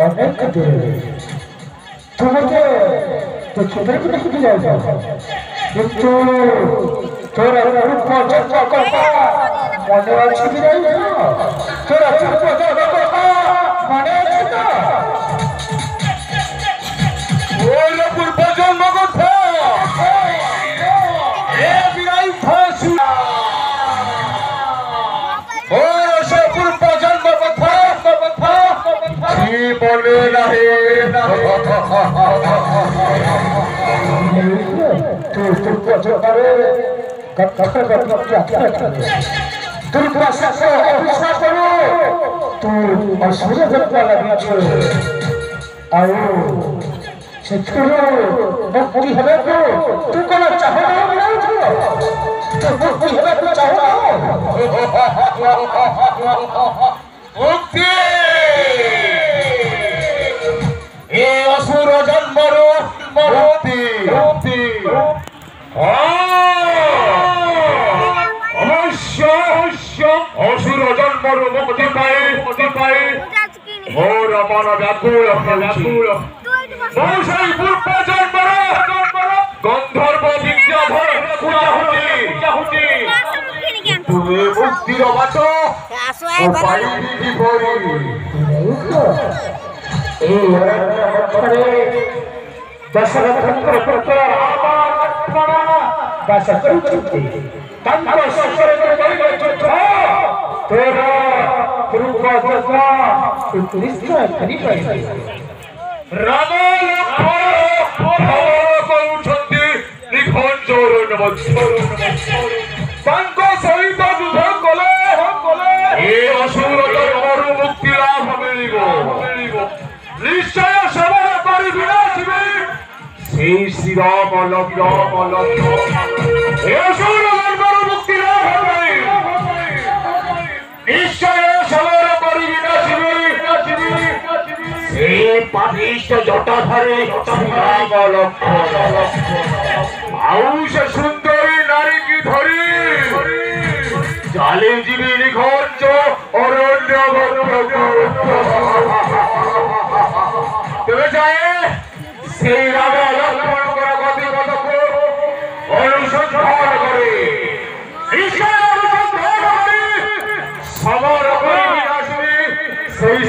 अनेक তোমাকে তো ছোটর কথা শুনে যাও কিন্তু তোরা রূপ চর্চা কথা মনে আছে কি না তোরা চর্চা কথা মনে আছে না ওই লোকের প্রজন্ম কথা এ বিরাই ফাঁসু ও সপুর প্রজন্ম কথা কি বলে নাহি असुर जन्मर मुक्ति अवश्य असुर जन्मर मुक्ति पाए और मन व्याकुल पूर्व जन्मर गंधर्व विद्याधर पूजाहुति তুমি মুক্তির বাট পাইবি বিপরী এই অরণ্য মধ্যে দশরথଙ୍କର পুତ୍ର লক্ষ্ମଣ ବାସ କରୁଛନ୍ତି ତାଙ୍କ ଶେଷରେ ଯୁଦ୍ଧ ତୋର ପୂର୍ବ ଯଜ୍ଞ ତୁ ନିଶ୍ଚୟ କରିପାରିବୁ ରାମ ଲକ୍ଷ୍ମଣ କରୁଛନ୍ତି ନିଖଞ୍ଜର ତାଙ୍କ ସହିତ ଯୁଦ୍ଧ କଲେ ଏ ଅସୁର ଜନ୍ମରୁ ମୁକ୍ତି ଲାଭ ମିଳିବ ନିଶ୍ଚୟ ସେବନ କରି ବିନାଶିବେ সেই শ্রীরাম এ অসুর জন্মରୁ মুক্তি লাভ হবে নিশ্চয় সেবন କରି বিনাশিবে সেই পাপিষ্ঠ জটাধারী শ্রীরাম লক্ষ্মণ ଆଉ ସେ ସୁନ୍ଦରୀ ନାରୀକି ଧରି ଚାଲିଯିବି ନିଖଞ୍ଜ ଅରଣ୍ୟ ତେବେ ଯାଏ সেই রাম লক্ষ্মণଙ୍କର ଗତିପଥକୁ অনুসন্ধান করে নিশ্চୟ অনুসন্ধান କରି ସମର କରି ବିନାଶିବେ সেই